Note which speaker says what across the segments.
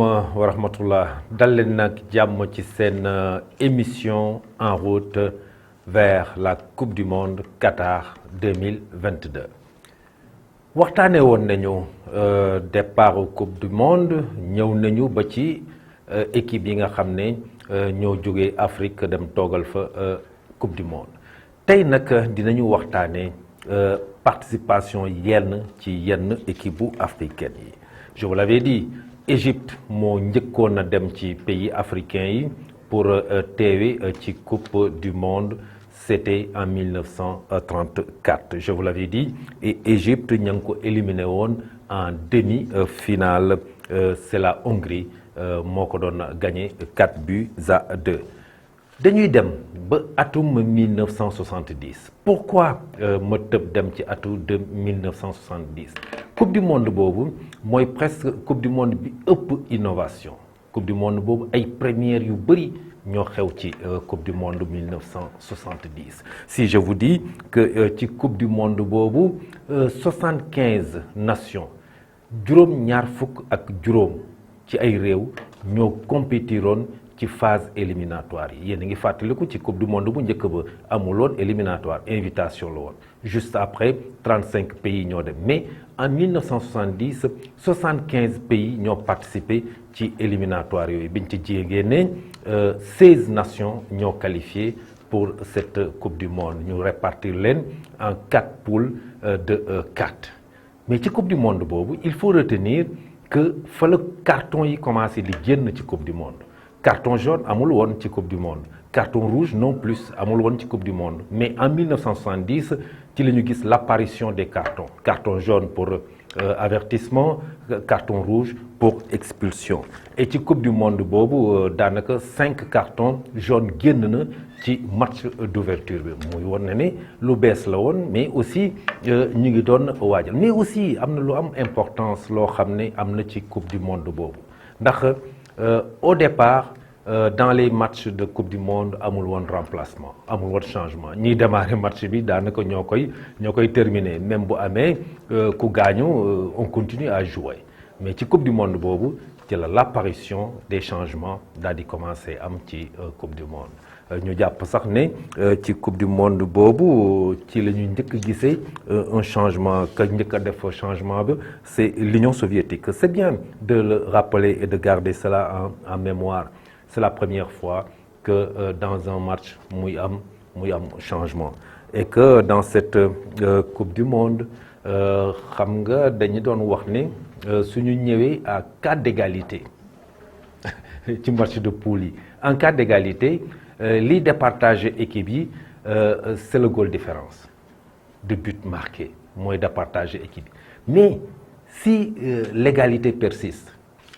Speaker 1: wa rahmatullah dal leen nag jàmm ci seen émission en route vers la coupe du monde Qatar 2022 waxtaanee woon nañu départ coupe du monde ñëw nañu ba ci équipe yi nga xam ne ñoo jógee Afrique dem toogal fa coupe du monde tey nag dinañu waxtaanee participation yenn ci yenn équipe bu africaine yi je vous l'avais dit Égypte moo njëkkoon a dem ci pays africains yi pour teewe ci coupe du monde c'était en 1934 je vous l'avais dit et Égypte ña ngi ko éliminé woon en demi-finale c'est la Hongrie moo ko doon gagné 4-2 dañuy dem ba atum 1970 pourquoi ma tëb dem ci atu de 1970 coupe du monde boobu mooy presque coupe du monde bi ëpp innovation coupe du monde boobu ay premières yu bëri ñoo xew ci coupe du monde 1970 si je vous dis que ci coupe du monde boobu 75 nations juróom-ñaar fukk ak juróom ci ay réew ñoo compétiroon ci phase éliminatoire yi yéen a ngi fàttaliku ci coupe du monde bu njëkk ba amuloon éliminatoire invitation la woon juste après 35 pays ñoo dem mais en 1970 75 pays ñoo participé ci éliminatoire yooyu biñ ci jiyee ne 16 nations ñoo qualifié pour cette coupe du monde ñu répartir leen en 4 poules de 4 mais ci coupe du monde boobu il faut retenir que fa la carton yi commencé di génn ci coupe du monde carton jaune amul woon ci coupe du monde carton rouge non plus amul woon ci coupe du monde mais en 1970 ci la ñu gis l'apparition des carton jaune pour avertissement carton rouge pour expulsion et ci coupe du monde boobu daanaka 5 cartons jaunes génn na ci match d'ouverture bi muy woon na ne lu bees la woon mais aussi ñu ngi doon waajal mais aussi am na lu am importance loo xam ne am na ci coupe du monde boobu ndax au départ dans les matchs de coupe du monde amul woon remplacement amul woon changement ñiy démarrer match bi daanaka ñoo koy terminer même bu amee ku gaañu on continue à jouer mais ci coupe du monde boobu ci la l'apparition des changements daal di commencer am ci coupe du monde ñu jàpp sax ne ci coupe du monde boobu ci la ñu njëkk gisee un changement que njëkk a def changement bi c'est l'Union soviétique c'est bien de le rappeler et de garder cela en mémoire c'est la première fois que dans un match muy am changement et que dans cette coupe du monde xam nga dañu doon wax ne suñu ñëwee à cas d'égalité ci match de poule yi en cas d'égalité lii départager équipe yi c'est le goal différence de but marqué mooy départager équipe yi mais si l'égalité persiste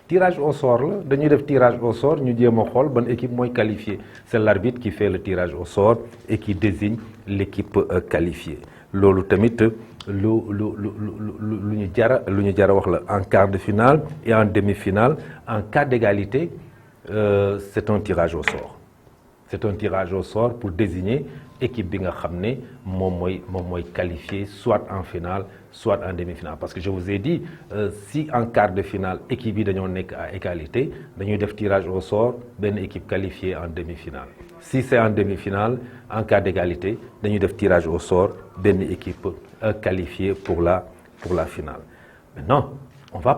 Speaker 1: tirage au sort la dañuy def tirage au sort ñu jéem a xool ban équipe mooy qualifiée c'est l'arbitre qui fait le tirage au sort et qui désigne l'équipe qualifiée loolu tamit lu ñu jara wax la en quart de finale et en demi-finale en cas d'égalité c'est un tirage au sort c'est un tirage au sort pour désigner équipe bi nga xam ne moom mooy qualifié soit en finale soit en demi-finale parce que je vous ai dit si en quart de finale équipe yi dañoo nekk à égalité dañuy def tirage au sort benn équipe qualifiée en demi-finale si c'est en demi-finale en cas d'égalité dañuy def tirage au sort benn équipe qualifiée pour la finale maintenant on va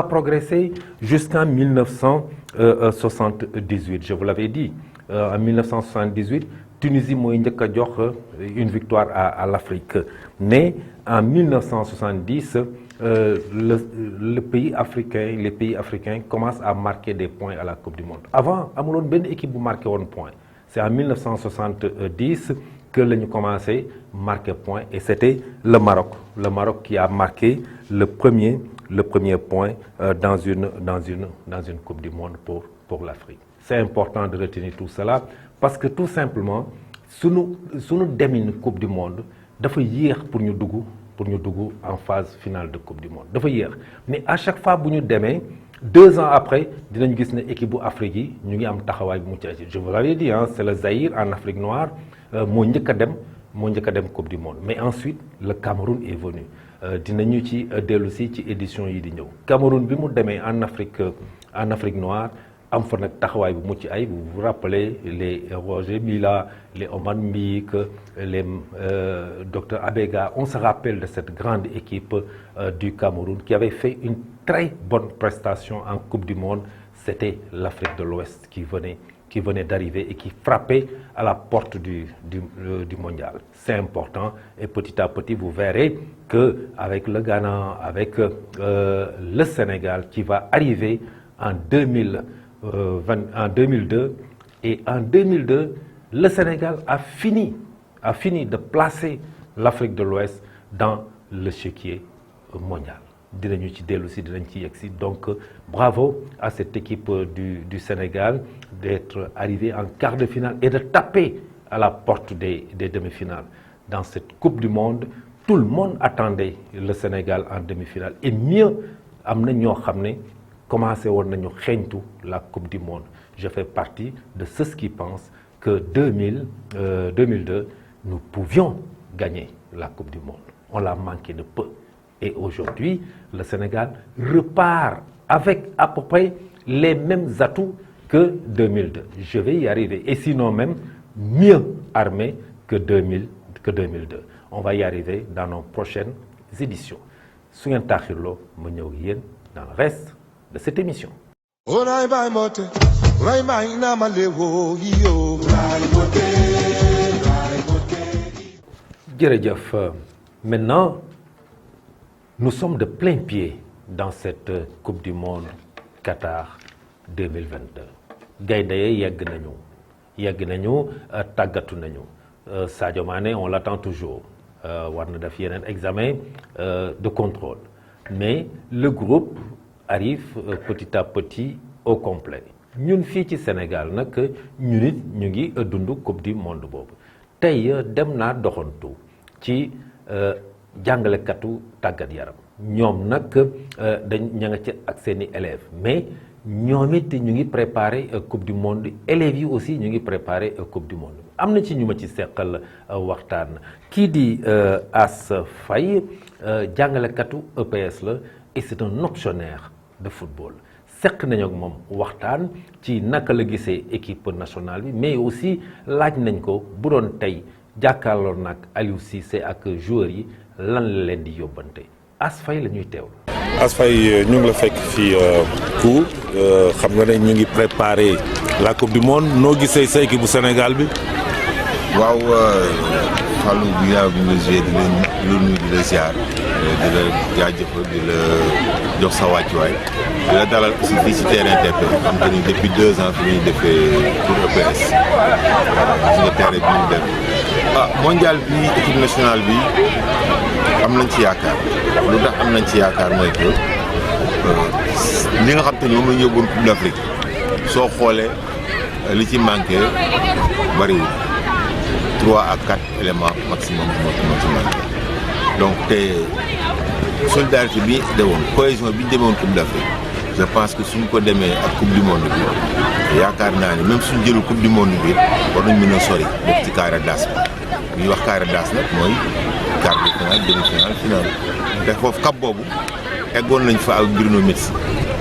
Speaker 1: progresser jusqu'en 1978 je vous l'avais dit en 1978 Tunisie mooy njëkk a jox une victoire à l'Afrique mais en 1970 les pays africains commencent à marquer des points à la Coupe du Monde avant amuloon benn équipe bu marqué woon point c'est en 1970 que la ñu commencé marquer point et c'était le Maroc qui a marqué le premier point dans une Coupe du Monde pour l'Afrique c'est important de retenir tout cela parce que tout simplement sunu demin Coupe du Monde dafa yéex pour ñu dugg en phase finale de Coupe du Monde dafa yéex mais à chaque fois bu ñu demee 2 ans après dinañ gis ne équipe bu Afrique yi ñu ngi am taxawaay bu mucc ayib je vous l'avais dit c'est le Zaïre en Afrique noire moo njëkk a dem Coupe du Monde mais ensuite le Cameroun est venu dinañu ci dellu si ci édition yi di ñëw. Cameroun bi mu demee en Afrique noire am fa nag taxawaay bu mucc ay vous vous rappelez les Roger Mila, les Oman Mbik, les docteur Abega, on se rappelle de cette grande équipe du Cameroun qui avait fait une très bonne prestation en Coupe du Monde. C'était l'Afrique de l'Ouest qui venait d'arriver et qui frappait à la porte du mondial. C'est important et petit à petit vous verrez que avec le Ghana, avec le Sénégal qui va arriver en 2002 et en 2002 le Sénégal a fini de placer l'Afrique de l'Ouest dans l'échiquier mondial. Dinañu ci dellu si dinañ ci yegg si donc bravo à cette équipe du Sénégal d'être arrivé en quart de finale et de taper à la porte des demi-finales. Dans cette Coupe du Monde, tout le monde attendait le Sénégal en demi-finale et mieux am na ñoo xam ne commencé woon nañu xeeñtu la Coupe du Monde. Je fais partie de ceux qui pensent que 2002 nous pouvions gagner la Coupe du Monde. On l'a manqué de peu. Et aujourd'hui, le Sénégal repart avec à peu près les mêmes atouts que 2002. Je vais y arriver. Et sinon même mieux armé que 2002. On va y arriver dans nos prochaines éditions. Su ngeen taaxirloo ma ñëw yéen dans le reste de cette émission. Jërëjëf. Maintenant, nous sommes de plein pied dans cette Coupe du Monde Qatar 2022. gaynde yi yegg nañu tàggatu nañu Sadio Mané on l'attend toujours war na def yeneen examen de contrôle mais le groupe arrive petit à petit au complet ñun fii ci Sénégal nag ñu nit ñu ngi dund Coupe du Monde boobu tey dem naa doxantu ci jàngalekatu tàggat yaram ñoom nag ña nga ci ak seeni élèves mais ñoom it ñu ngi préparé Coupe du Monde élèves yi aussi ñu ngi préparé Coupe du Monde am na ci ñu ma ci seqal waxtaan kii di As Faye jàngalekatu EPS la et c'est un optionnaire de football seq nañu ak moom waxtaan ci naka la gisee équipe nationale bi mais aussi laaj nañ ko bu doon tey jàkkaarloo nag Aliou Cissé ak joueurs yi lan la leen di yóbbante As Faye la ñuy teew.
Speaker 2: As Faye ñu ngi la fekk fii Cour xam nga ne ñu ngi préparé la coupe du monde noo gisee sa équipe bu Sénégal bi.
Speaker 3: waaw Fallou bi yaa ngi joué di la nuyu di la ziar di la jaajëfal di la jox sa wàccuwaay di la dalal aussi fii ci terrain TP xam te ni depuis 2 ans fi ñuy defee pour EPS gis nga terrain bi ñu def mondial bi équipe nationale bi am nañ ci yaakaar lu tax am nañ ci yaakaar mooy que li nga xam te ni moom la ñu yóbboon Coupe d'Afrique soo xoolee li ci manqué bariwul 3 à 4 éléments maximum moo ci manqué donc te solidarité bi ñu demoon cohésion bi ñu demoon Coupe d'Afrique je pense que suñ ko demee ak Coupe du Monde bi yaakaar naa ne même suñ jëlul Coupe du Monde bi war nañ mën a sori def ci carré d'as bi ñuy wax carré d'as nag mooy quart de finale demi-finale finale te foofu cap boobu eggoon nañ fa ak Bruno Metsu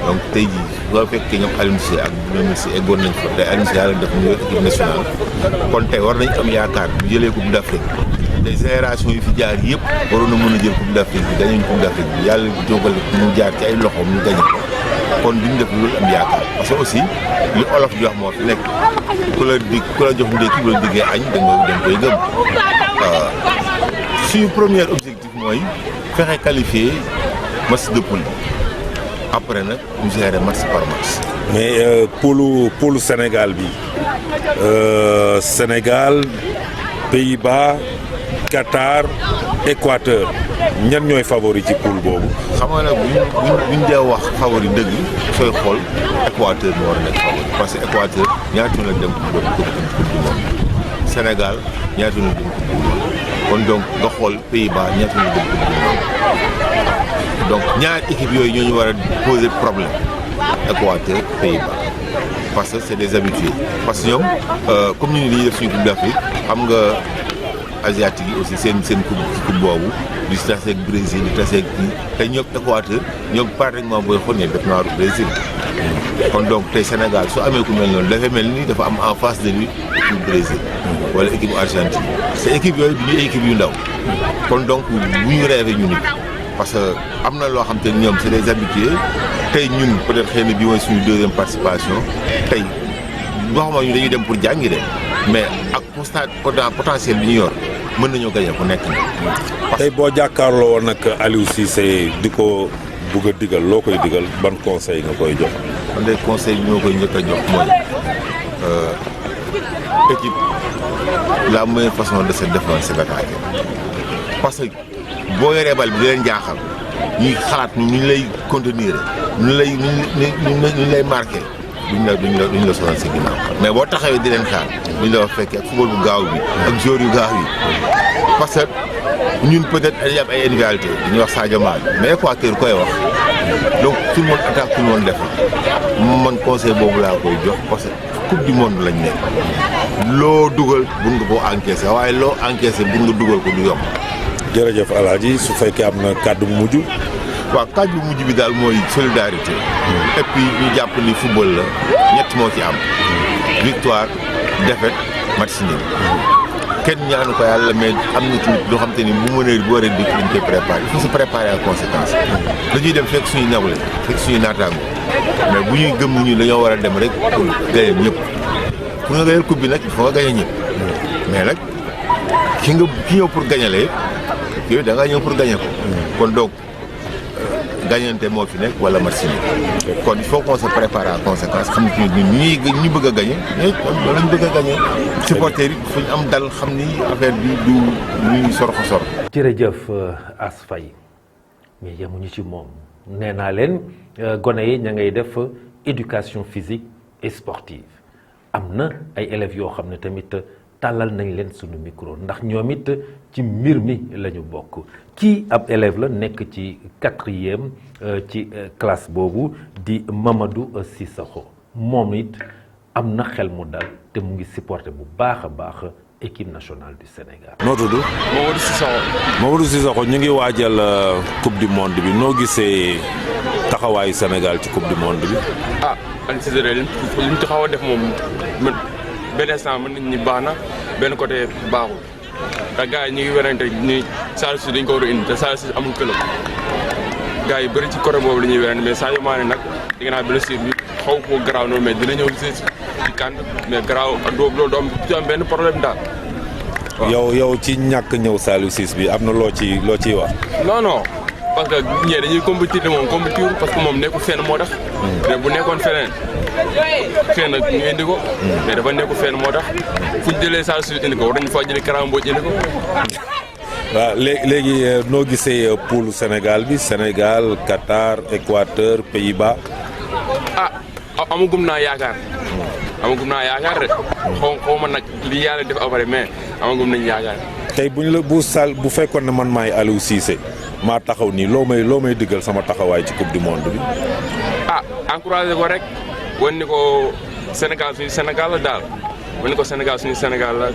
Speaker 3: donc tey jii soo fekkee ñoom Aliou Cissé ak Bruno Metsu eggoon nañ fa te Aliou Cissé yàlla def ñu équipe nationale kon tey war nañ am yaakaar bu jëlee Coupe d'Afrique te génération yi fi jaar yëpp waroon na mën a jël Coupe d'Afrique bi gañuñ Coupe d'Afrique bi yàlla jógal mu jaar ci ay loxoom ñu gañe kon duñ def loolu am yaakaar parce que aussi li olof di wax moo fi nekk ku la jox ndékki bu la diggee añ da nga koy gëm suñu premier objectif mooy fexe qualifier match de poule après nag ñu gérer match par match.
Speaker 2: mais poulu Sénégal bi Sénégal Pays-Bas Qatar Équateur ñan ñooy favori ci poule boobu.
Speaker 3: xam nga nag buñ dee wax favori dëgg sooy xool Équateur moo war a nekk favori parce que Équateur ñaata yoon la dem coupe du monde Sénégal ñaata yoon la dem coupe du monde kon donc nga xool Pays-Bas ñaata yoon la dem coupe du monde donc ñaari équipe yooyu ñoo ñu war a poser problème Équateur Pays-Bas parce que c'est des habitués parce que ñoom comme ñu ni dañuy def suñu coupe d'Afrique xam nga asiatique yi aussi seen coupe boobu di taseeg Brésil di taseeg kii tey ñoom Équateur ñoom pratiquement booy xool ne def naa Brésil kon donc tey Sénégal su amee ku mel noonu dafay mel ni dafa am en face de lui équipe Brésil wala équipe Argentine te équipe yooyu du ñuy équipe yu ndaw kon donc bu ñu rêvé ñu nit parce que am na loo xam te ñoom c'est des habitués tey ñun peut-être xëy na bii mooy suñu deuxième participation tey waxuma ñu dañuy dem pour jàngi de mais ak potentiel bi ñu yor mën nañoo gagné ku nekk na.
Speaker 2: tey boo jàkkaarloo woon nag Aliou Cissé di ko bugg a digal loo koy digal ban conseil nga koy jox.
Speaker 3: man de conseil bi ma koy njëkk a jox mooy équipe la meilleure façon de se défendre c'est d'attaquer parce que boo yoree bal bi di leen jaaxal ñuy xalaat ñu lay contenir ñu lay marqué duñ la sonal si ginnaaw mais boo taxawee di leen xaar duñ la wax fekkee ak football bu gaaw bi ak joueurs yu gaaw yi parce que ñun peut-être dañuy am ay individualité dañuy wax Sadio Mané mais Équateur koy wax donc tout le monde attaque tout le monde défend man conseil boobu laa koy jox parce que coupe du monde lañ nekk loo dugal bun nga koo encaissé waaye loo encaissé bun nga dugal ko du yomb.
Speaker 2: jërëjëf Alaaji su fekkee am na kàddu bu mujj.
Speaker 3: waaw kàddu bu mujj bi daal mooy solidarité. et puis ñu jàpp ni football la ñett moo ci am. victoire défaite match nul. kenn ñaanu ko yàlla mais am na tamit loo xam te ni bu mënee bu waree dikk dañ koy préparer il faut se préparer en conséquence. dañuy dem fekk suñuy nawle fekk suñuy naataango mais bu ñuy gëm ni ñu dañoo war a dem rek pour gagner ñëpp pour nga gagner coupe bi nag il faut nga gagner ñëpp mais nag ki ñëw pour gagner la yëpp yooyu da ngaa ñëw pour gagner ko. kon donc gagnante moo fi nekk wala match nul kon il faut qu'on se prépare en conséquence xam ni ñi bëgg a gagner ñooy lañ bëgg a gagner. supporters yi fu ñu am dal xam ni affaire bi du ñuy sorxo sor.
Speaker 1: jërëjëf As Faye mais yemuñu ci moom nee naa leen gone yi ña ngay def éducation physique et sportive am na ay élèves yoo xam ne tamit tàllal nañ leen sunu micro ndax ñoom it ci mbir mi la ñu bokk kii ab élève la nekk ci 4e ci classe boobu di Mamadou Cissokho moom it am na xel mu dal te mu ngi supporter bu baax a baax équipe nationale du Sénégal.
Speaker 2: noo tudd.
Speaker 4: Mamadou Cissokho.
Speaker 2: Mamadou Cissokho ñu ngi waajal coupe du monde bi noo gisee taxawaayu Sénégal ci coupe du monde bi.
Speaker 4: ah Aliou Cissé li ñu ci xaw a def moom man benn instant mën nañu ni baax na benn côté baaxul te gars yi ñu ngi werante ni Saliou Ciss dañ ko war a indi te Saliou Ciss amul club gars yi bëri ci côté boobu la ñuy werante mais Sadio Mané nag dégg naa blessure bi xaw ko garaaw noonu mais dina ñëw ci kan mais garaaw doo am benn problème daal.
Speaker 2: yow ci ñàkk ñëw Saliou Ciss bi am na loo ciy wax.
Speaker 4: non parce que ñee dañuy compétir moom compétir parce que moom nekkul fenn moo tax. mais bu nekkoon feneen fenn ñu indi ko. mais dafa nekkul fenn moo tax fu ñu jëlee Saliou Ciss indi ko war nañu faa jëlee Kara Mbodj indi ko.
Speaker 2: waaw léegi noo gisee poule Sénégal bi Sénégal Qatar Équateur Pays-Bas.
Speaker 4: amagum naa yaakaar rek xaw ma nag li yàlla def après mais amagum nañ yaakaar.
Speaker 2: tey bu fekkoon ne man maay Aliou Cissé maa taxaw nii loo may diggal sama taxawaay ci coupe du monde bi.
Speaker 4: encouragé ko rek wan ni ko Sénégal suñu Sénégal la daal wan ni ko Sénégal suñu Sénégal la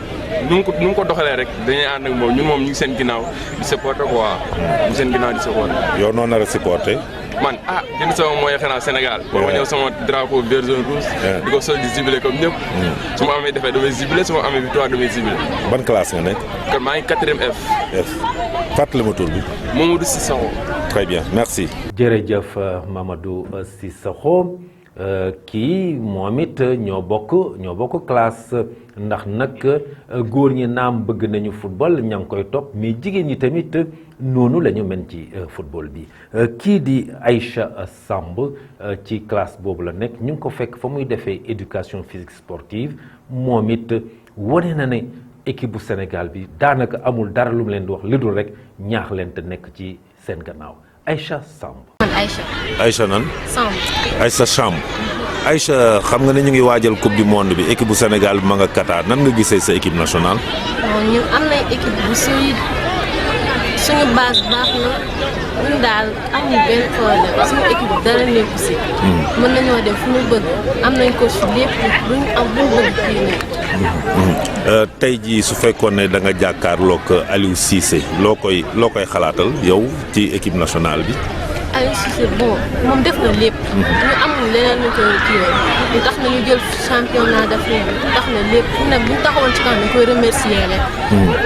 Speaker 4: nu mu ko doxalee rek dañuy ànd ak moom ñun moom ñu ngi seen ginnaaw di supporter quoi ñu ngi seen ginnaaw di supporter.
Speaker 2: yow noo nar a supporter.
Speaker 4: man jënd sama mooy xanaa Sénégal. boo ma ñëw sama drapeau vert jaune rouge. di ko sol di zibilé comme ñëpp. su ma amee defee damay zibilé su ma amee victoire damay zibilé.
Speaker 2: ban classe nga nekk.
Speaker 4: kon maa ngi 4e F.
Speaker 2: fàttali ma tur bi.
Speaker 4: Mamadou Cissokho.
Speaker 2: très bien merci.
Speaker 1: jërëjëf Mamadou Cissokho kii moom it ñoo bokk classe ndax nag góor ñi naam bëgg nañu football ña ngi koy topp mais jigéen ñi tamit noonu la ñu mën ci football bi kii di Aïcha Samb ci classe boobu la nekk ñu ngi ko fekk fa muy defee éducation physique sportive moom it wane na ne équipe bu Sénégal bi daanaka amul dara lu mu leen di wax li dul rek ñaax leen te nekk ci seen gannaaw Aïcha Samb.
Speaker 2: Aïcha nan.
Speaker 5: Samb.
Speaker 2: Aïcha Samb. Aïcha xam nga ne ñu ngi waajal coupe du monde bi équipe bu Sénégal bi ma nga Qatar nan nga gisee sa équipe nationale.
Speaker 5: ñun am nañ équipe bu solide suñu base baax na ñun daal amuñu benn problème suñu équipe dara nekku si. mën nañoo dem fu ñu bëgg am nañ coach lépp lu ñu am bu ñu bëgg fii nii
Speaker 2: tey jii su fekkoon ne da nga jàkkaarloog Aliou Cissé loo koy xalaatal yow ci équipe nationale bi.
Speaker 5: Aliou Cissé bon moom def na lépp. ñu amul leneen lu koy kiiwee lu tax na ñu jël championnat d'Afrique bi tax na lépp fu ne bu ñu taxawoon ci kanam dañ koy remercier rek.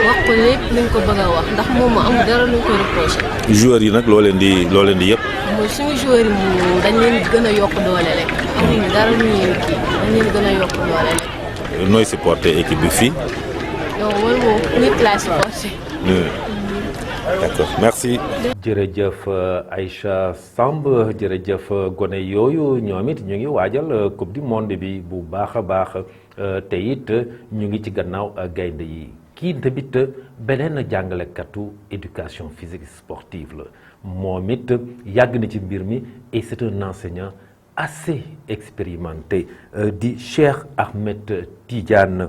Speaker 5: wax ko lépp luñ ko bëgg a wax ndax moom moo amul dara luñ koy reproché.
Speaker 2: joueurs yi nag loo leen di yëpp.
Speaker 5: mooy suñu joueurs yi moom dañ leen gën a yokk doole rek. amuñu dara lu ñuy kii dañ leen gën a yokk doole rek.
Speaker 2: nooy supporter équipe bi fii.
Speaker 5: donc man moom nit laa supporter.
Speaker 2: D'accord merci.
Speaker 1: jërëjëf Aïcha Samb jërëjëf gone yooyu ñoom it ñu ngi waajal coupe du monde bi bu baax a baax te it ñu ngi ci gannaaw gaynde yi kii tamit beneen jàngalekatu éducation physique sportive la moom it yàgg na ci mbir mi et c'est un enseignant assez expérimenté di Cheikh Ahmed Tidiane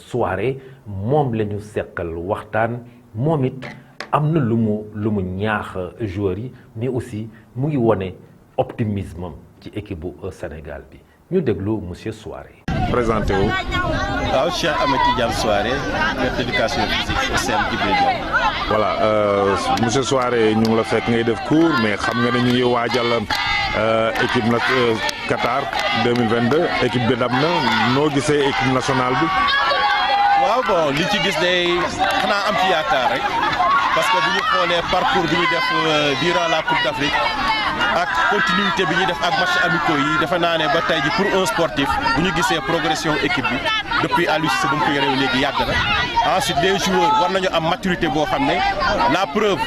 Speaker 1: Souaré moom la ñu seqal waxtaan moom it am na lu mu ñaax joueurs yi mais aussi mu ngi wone optimisme am ci équipe bu Sénégal bi ñu déglu monsieur Souaré.
Speaker 2: présenté wu.
Speaker 6: waaw Cheikh Ahmed Tidiane Souaré maître d'éducation physique au CEM Djibril Diaw.
Speaker 2: voilà monsieur Souaré ñu ngi la fekk ngay def cours mais xam nga ne ñu ngi waajal équipe nag Qatar 2022 équipe bi dam na noo gisee équipe nationale bi.
Speaker 6: waaw bon li ci gis day xanaa am ci yaakaar rek parce que bu ñu xoolee parcours bi ñu def durant la Coupe d'Afrique ak continuité bi ñuy def ak match amicaux yi defe naa ne ba tey ji pour un sportif bu ñu gisee progression équipe bi depuis Aliou Cissé ba mu ko yoree léegi yàgg na ensuite les joueurs war nañu am maturité boo xam ne la preuve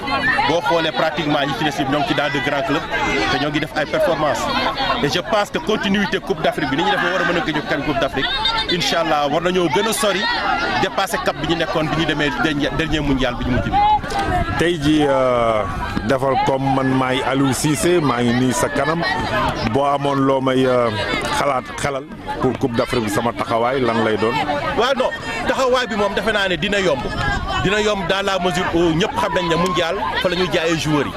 Speaker 6: boo xoolee pratiquement ñi ci des yëpp ñoo ngi ci dans de grands clubs te ñoo ngi def ay performances et je pense que continuité Coupe d'Afrique bi ni ñu def war a mën a gëj a Coupe d'Afrique incha allah war nañoo gën a sori dépassé cap bi ñu nekkoon bi ñu demee dernier mondial bi ñu mujj bi.
Speaker 2: tey jii defal comme man maay Aliou Cissé maa ngi nii sa kanam boo amoon loo may xelal pour Coupe d'Afrique bi sama taxawaay lan lay doon.
Speaker 6: waaw non taxawaay bi moom defe naa ne dina yomb dans la mesure où ñëpp xam nañ ne mondial fa la ñuy jaayee joueurs yi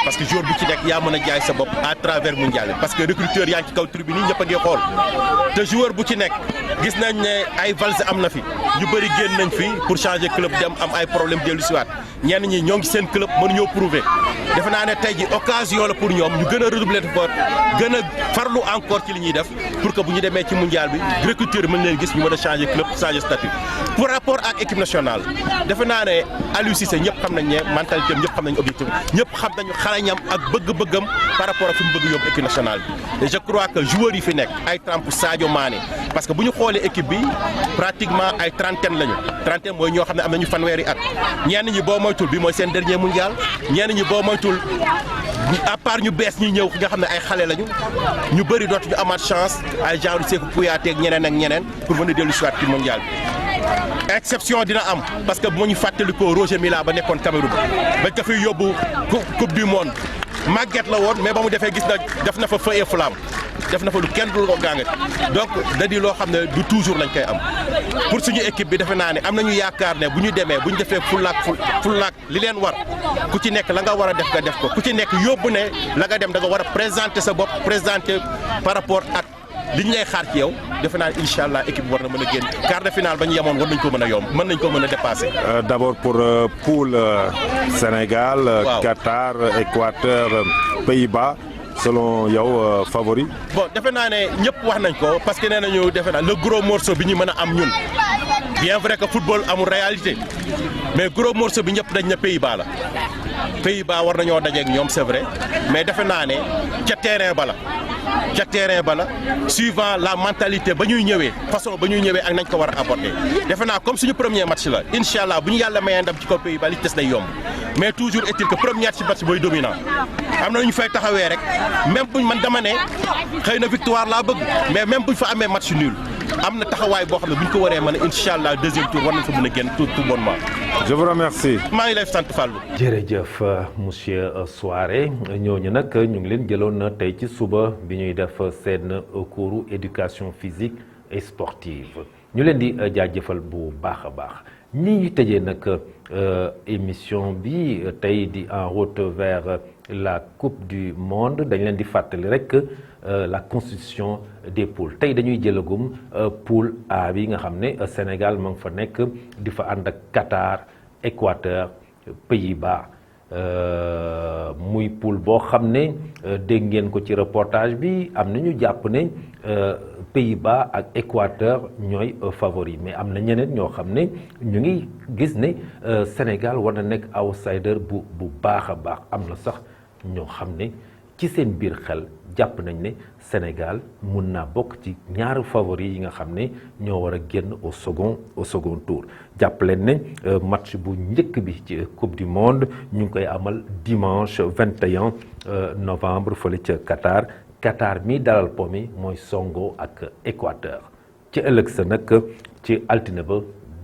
Speaker 6: parce que joueur bu ci nekk yaa mën a jaay sa bopp à travers mondial yi parce que recruteur yaa ngi ci kaw tribune yi ñëpp a ngi xool te joueur bu ci nekk gis nañ ne ay valse am na fi ñu bëri génn nañ fi pour changer club dem am ay problème dellu siwaat ñenn ñi ñoo ngi seen club mënuñoo prouver defe naa ne tey ji occasion la pour ñoom ñu gën a redoubler d'effort gën a farlu encore ci li ñuy def pour que bu ñu demee ci mondial bi recruteur mën leen gis ñu mën a changer club changer statut pour rapport ak équipe nationale defe naa ne Aliou Cissé ñëpp xam nañ ne mentalité ñëpp xam nañ objectif ñëpp xam nañu xarañam ak bëgg-bëggam par rapport ak fi mu bëgg yóbbu équipe nationale bi et je crois que joueurs yi fi nekk ay trempe Sadio Mané parce que bu ñu xoolee équipe bi pratiquement ay trentaine lañu trentaine mooy ñoo xam ne am nañu fanweeri at ñenn ñi boo moytul bi mooy seen dernier mondial ñenn ñi boo moytul à part ñu bees ñi ñëw nga xam ne ay xale lañu ñu bëri dootuñu amaat chance ay genre Sékou Kouyaté ak ñeneen ak ñeneen pour mën a dellu si waat ci mondial bi. exception dina am parce que bu ñu fàttalikoo Roger Mila ba nekkoon Cameroun bañ ko fiy yóbbu coupe du monde màgget la woon mais ba mu defee gis na def na fa feu et flamme def na fa lu kenn du ko gàngat donc da di loo xam ne du toujours lañ koy am pour suñu équipe bi defe naa ne am nañu yaakaar ne bu ñu demee bu ñu defee fullaak li leen war ku ci nekk la nga war a def nga def ko ku ci nekk yóbbu ne la nga dem da nga war a présenter sa bopp présenter par rapport ak li ñu lay xaar ci yow defe naa ne incha allah équipe war na mën a génn quart de finale ba ñu yemoon war nañ ko mën a yomb mën nañ ko mën a dépasser.
Speaker 2: D'abord pour poule Sénégal.
Speaker 6: Wow.
Speaker 2: Qatar Équateur Pays-Bas selon yow favori.
Speaker 6: bon defe naa ne ñëpp wax nañ ko parce que nee nañu defe naa le gros morceau bi ñu mën a am ñun bien vrai que football amul réalité mais gros morceau bi ñëpp dañ ne Pays-Bas la Pays-Bas war nañoo dajeek ñoom c'est vrai mais defe naa ne ca terrain ba la suivant la mentalité ba ñuy ñëwee façon ba ñuy ñëwee ak nañ ko war a aborder defe naa comme suñu premier match la incha allah bu ñu yàlla mayee ndam ci kaw Pays-Bas li des day yomb mais toujours est-il que premier ci match booy dominant am na ñu fay taxawee rek même buñ man dama ne xëy na victoire laa bëgg mais même buñ fa amee match nul am na taxawaay boo xam ne bu ñu ko waree mën a incha allah deuxième tour war nañ fa mën a génn tout bonnement.
Speaker 2: Je vous remercie.
Speaker 6: maa ngi lay sant Fallou.
Speaker 1: jërëjëf monsieur Souaré ñooñu nag ñu ngi leen jëloon tey ci suba bi ñuy def seen cours éducation physique et sportive ñu leen di jaajëfal bu baax a baax ni ñu tëjee nag émission bi tey di en route vers la coupe du monde dañ leen di fàttali rek la constitution des poules tey dañuy jëlagum poule A bi nga xam ne Sénégal ma ngi fa nekk di fa ànd ak Qatar Équateur Pays-Bas muy poule boo xam ne dégg ngeen ko ci reportage bi am na ñu jàpp ne Pays-Bas ak Équateur ñooy favori mais am na ñeneen ñoo xam ne ñu ngi gis ne Sénégal war na nekk outsider bu baax a baax am na sax ñoo xam ne ci seen biir xel jàpp nañ ne Sénégal mun naa bokk ci ñaari favori yi nga xam ne ñoo war a génn au second tour jàpp leen ne match bu njëkk bi ci coupe du monde ñu ngi koy amal dimanche 21 novembre fële ca Qatar mi dalal po mi mooy songo ak Équateur ci ëllëg sa nag ci altine ba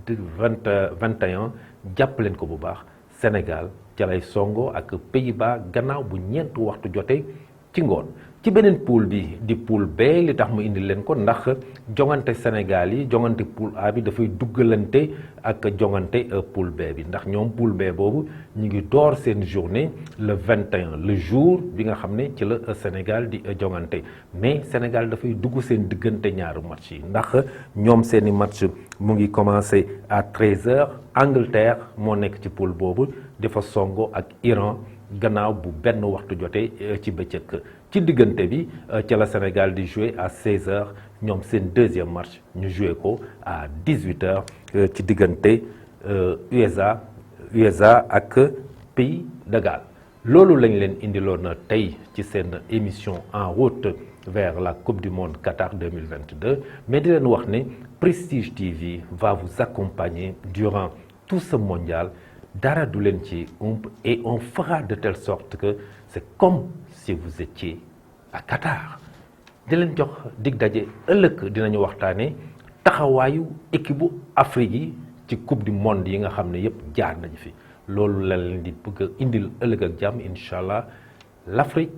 Speaker 1: 21 jàpp leen ko bu baax Sénégal ca lay songo ak Pays-Bas gannaaw bu ñeenti waxtu jotee ci ngoon ci beneen poule bi di poule B li tax mu indi leen ko ndax jongante Sénégal yi jongante poule A bi dafay duggalante ak jongante poule B bi ndax ñoom poule B boobu ñu ngi door seen journée le 21 le jour bi nga xam ne ci la Sénégal di jongante mais Sénégal dafay dugg seen diggante ñaari match yi ndax ñoom seeni match mu ngi commencé à 13h Angleterre moo nekk ci poule boobu dafa songo ak Iran gannaaw bu benn waxtu jotee ci bëccëg ci diggante bi ca la Sénégal di jouer à 16h ñoom seen deuxième match ñu jouer ko à 18h ci diggante USA ak Pays de Galles loolu lañ leen indiloon tey ci seen émission en route vers la Coupe du Monde Qatar 2022 mais di leen wax ne Prestige TV va vous accompagner durant tout ce mondial dara du leen ci et on fera de telle sorte que c'est comme si vous étiez à Qatar di leen jox dig daje ëllëg dinañu waxtaane taxawaayu équipe bu Afrique yi ci coupe du monde yi nga xam ne yépp jaar nañu fi loolu la leen di bëgg a indil ëllëg ak jàmm incha allah l'Afrique